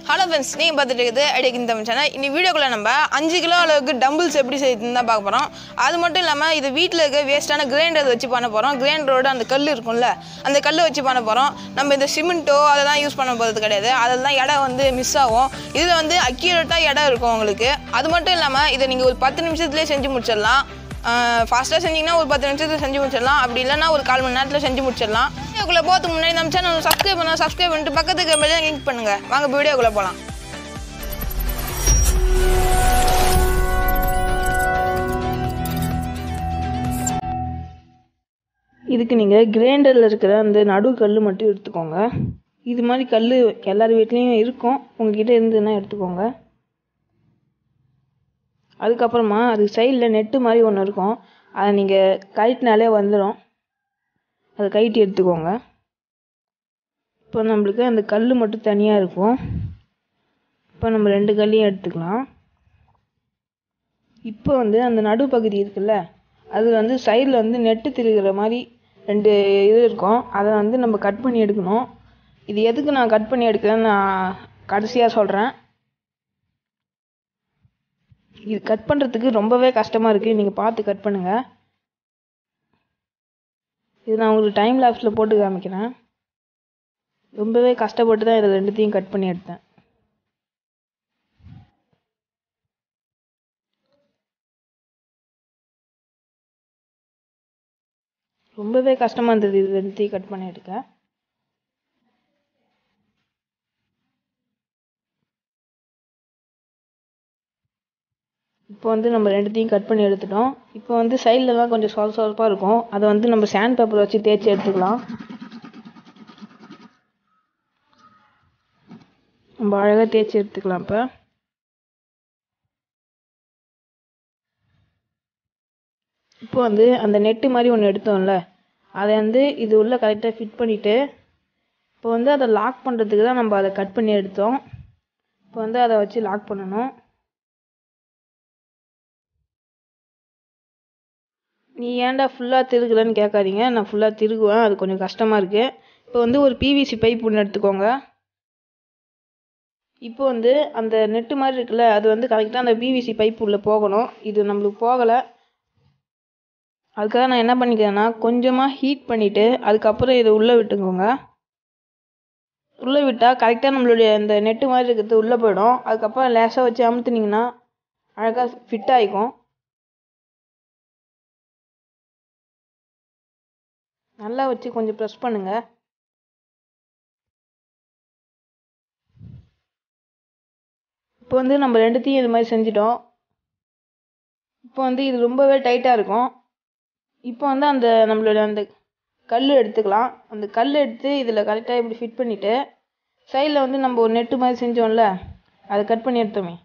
Hello friends, நீங்கள் பார்த்துட்டு இருக்குது ஐடியா இந்த சேனல். இந்த வீடியோக்குள்ளே நம்ம 5 கிலோ அளவுக்கு டம்பிள்ஸ் எப்படி செய்யுதுன்னு தான் பார்க்க போகிறோம். அது மட்டும் இல்லாமல் இது வீட்டில் இருக்க வேஸ்ட்டான கிரைண்டர் வச்சு பண்ண போகிறோம். கிரைண்டரோட அந்த கல் இருக்கும்ல, அந்த கல் வச்சு பண்ண போகிறோம். நம்ம இந்த சிமெண்ட்டோ அதெல்லாம் யூஸ் பண்ண போகிறது கிடையாது. அதில் தான் இடம் வந்து மிஸ் ஆகும். இதில் வந்து அக்யூரேட்டாக இடம் இருக்கும் உங்களுக்கு. அது மட்டும் இல்லாமல் இதை நீங்கள் ஒரு 10 நிமிஷத்துலேயே செஞ்சு முடிச்சிடலாம். ஃபாஸ்ட்டாக செஞ்சிங்கன்னா ஒரு 10 நிமிஷத்தில் செஞ்சு முடிச்சிடலாம். அப்படி இல்லைன்னா ஒரு 1/4 மணி நேரத்தில் செஞ்சு முடிச்சிடலாம். வீடியோக்குள்ளே போகிறதுக்கு முன்னாடி நம்ம சேனல் சப்ஸ்கிரைப் பண்ணிட்டு பக்கத்துக்கு மேலே கிளிக் பண்ணுங்கள். வாங்க வீடியோக்குள்ளே போகலாம். இதுக்கு நீங்கள் கிரைண்டரில் இருக்கிற அந்த நடு கல் மட்டும் எடுத்துக்கோங்க. இது மாதிரி கல் எல்லார் வீட்லேயும் இருக்கும், உங்ககிட்ட இருந்ததுன்னா எடுத்துக்கோங்க. அதுக்கப்புறமா அதுக்கு சைடில் நெட்டு மாதிரி ஒன்று இருக்கும், அதை நீங்கள் கழட்டினாலே வந்துடும். அதை கழட்டி எடுத்துக்கோங்க. இப்போ நம்மளுக்கு அந்த கல் மட்டும் தனியாக இருக்கும். இப்போ நம்ம 2 கல்லையும் எடுத்துக்கலாம். இப்போ வந்து அந்த நடுப்பகுதி இருக்குல்ல, அதில் வந்து சைடில் வந்து நெட்டு திருகிற மாதிரி 2 இது இருக்கும். அதை வந்து நம்ம கட் பண்ணி எடுக்கணும். இது எதுக்கு நான் கட் பண்ணி எடுக்கிறேன்னு நான் கடைசியாக சொல்கிறேன். இது கட் பண்ணுறதுக்கு ரொம்பவே கஷ்டமாக இருக்குது, நீங்கள் பார்த்து கட் பண்ணுங்கள். இது நான் உங்களுக்கு டைம் லேப்ஸில் போட்டு காமிக்கிறேன். ரொம்பவே கஷ்டப்பட்டு தான் இதை 2த்தையும் கட் பண்ணி எடுத்தேன். ரொம்பவே கஷ்டமாக இருந்தது இது 2த்தையும் கட் பண்ணி எடுக்க. இப்போ வந்து நம்ம 2த்தையும் கட் பண்ணி எடுத்துட்டோம். இப்போ வந்து சைட்லலாம் கொஞ்சம் சொலப்பாக இருக்கும், அதை வந்து நம்ம சாண்ட் பேப்பர் வச்சு தேய்ச்சி எடுத்துக்கலாம். நம்ம அழகாக தேய்ச்சி எடுத்துக்கலாம். இப்போ வந்து அந்த நெட்டு மாதிரி ஒன்று எடுத்தோம்ல, அதை வந்து இது உள்ள கரெக்டாக ஃபிட் பண்ணிவிட்டு, இப்போ வந்து அதை லாக் பண்ணுறதுக்கு தான் நம்ம அதை கட் பண்ணி எடுத்தோம். இப்போ வந்து அதை வச்சு லாக் பண்ணணும். நீ ஏன்டா ஃபுல்லாக திருகுலன்னு கேட்காதீங்க, நான் ஃபுல்லாக திருகுவேன், அது கொஞ்சம் கஷ்டமாக இருக்குது. இப்போ வந்து ஒரு பிவிசி பைப் ஒன்று எடுத்துக்கோங்க. இப்போ வந்து அந்த நெட்டு மாதிரி இருக்குல்ல, அது வந்து கரெக்டாக அந்த பிவிசி பைப் உள்ளே போகணும். இது நம்மளுக்கு போகலை. அதுக்காக நான் என்ன பண்ணிக்கிறேன்னா, கொஞ்சமாக ஹீட் பண்ணிவிட்டு அதுக்கப்புறம் இதை உள்ளே விட்டுக்கோங்க. உள்ளே விட்டால் கரெக்டாக நம்மளுடைய அந்த நெட்டு மாதிரி இருக்கிறது உள்ளே போயிடும். அதுக்கப்புறம் லேசாக வச்சு அமுத்துனீங்கன்னா அழகாக ஃபிட் ஆகிக்கும். நல்லா வச்சு கொஞ்சம் ப்ரெஸ் பண்ணுங்கள். இப்போ வந்து நம்ம 2த்தையும் இது மாதிரி செஞ்சிட்டோம். இப்போ வந்து இது ரொம்பவே டைட்டாக இருக்கும். இப்போ வந்து அந்த நம்மளோட அந்த கல் எடுத்துக்கலாம். அந்த கல் எடுத்து இதில் கரெக்டாக இப்படி ஃபிட் பண்ணிவிட்டு, சைடில் வந்து நம்ம ஒரு நெட்டு மாதிரி செஞ்சோம்ல, அதை கட் பண்ணி எடுத்தோமே,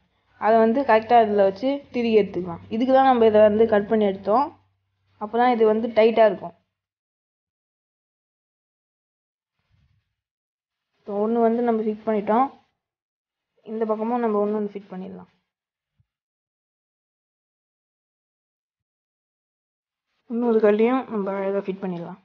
அதை வந்து கரெக்டாக இதில் வச்சு திருகி எடுத்துக்கலாம். இதுக்கு தான் நம்ம இதை வந்து கட் பண்ணி எடுத்தோம். அப்போ தான் இது வந்து டைட்டாக இருக்கும். இப்போ ஒன்று வந்து நம்ம ஃபிட் பண்ணிட்டோம். இந்த பக்கமும் நம்ம ஒன்று ஃபிட் பண்ணிடலாம். இன்னொரு கல்லையும் நம்ம அழகாக ஃபிட் பண்ணிடலாம்.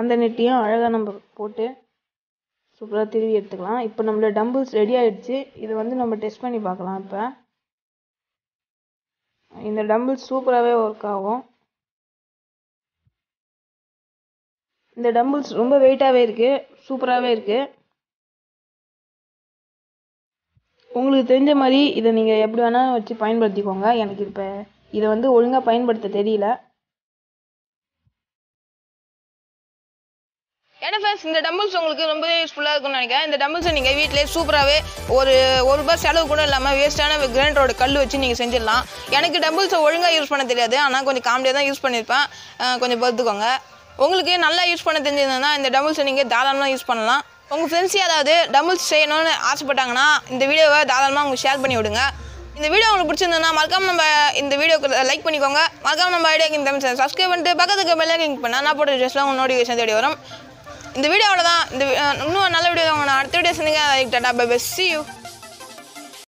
அந்த நெட்டையும் அழகாக நம்ம போட்டு சூப்பராக திருவி எடுத்துக்கலாம். இப்போ நம்மளோட டம்பிள்ஸ் ரெடி ஆகிடுச்சு. இதை வந்து நம்ம டெஸ்ட் பண்ணி பார்க்கலாம். இப்போ இந்த டம்பிள்ஸ் சூப்பராகவே ஒர்க் ஆகும். இந்த டம்பிள்ஸ் ரொம்ப வெயிட்டாகவே இருக்குது, சூப்பராகவே இருக்குது. உங்களுக்கு தெரிஞ்ச மாதிரி இதை நீங்கள் எப்படி வேணால் வச்சு பயன்படுத்திக்கோங்க. எனக்கு இப்போ இதை வந்து ஒழுங்காக பயன்படுத்த தெரியல. ஏன்னா ஃப்ரெண்ட்ஸ், இந்த டம்பிள்ஸ் உங்களுக்கு ரொம்ப யூஸ்ஃபுல்லாக இருக்கும்னு நினைக்கிறேன். இந்த டம்பிள்ஸை நீங்கள் வீட்டிலே சூப்பராகவே ஒரு ரூபாய் செலவு கூட இல்லாமல் வேஸ்ட்டான கிரைண்டரோட கல் வச்சு நீங்கள் செஞ்சிடலாம். எனக்கு டம்பிள்ஸை ஒழுங்காக யூஸ் பண்ண தெரியாது, ஆனால் கொஞ்சம் காமெடியாக தான் யூஸ் பண்ணியிருப்பேன். கொஞ்சம் பார்த்துக்கோங்க. உங்களுக்கு நல்லா யூஸ் பண்ண தெரிஞ்சதுன்னா இந்த டம்பிள்ஸை நீங்கள் தாராளமாக யூஸ் பண்ணலாம். உங்கள் ஃப்ரெண்ட்ஸ் யாராவது டம்பிள்ஸ் செய்யணும்னு ஆசைப்பட்டாங்கன்னா இந்த வீடியோவை தாராளமாக உங்களுக்கு ஷேர் பண்ணி விடுங்க. இந்த வீடியோ உங்களுக்கு பிடிச்சிருந்ததுன்னா மறக்காம நம்ம இந்த வீடியோக்கு லைக் பண்ணிக்கோங்க. மறக்காம நம்ம ஐடியாக்கு இந்த சேனல் சப்ஸ்கிரைப் பண்ணிட்டு பக்கத்துக்கு பெல் கிளிக் பண்ணால் நான் போட்ட வீடியோஸ்லாம் உங்கள் நோட்டிஃபிகேஷன் தேடி வரும். இந்த வீடியோவில் தான் இன்னும் நல்ல வீடியோ நான் அடுத்த வீடியோ செஞ்சீங்க. Tata bye bye, see you.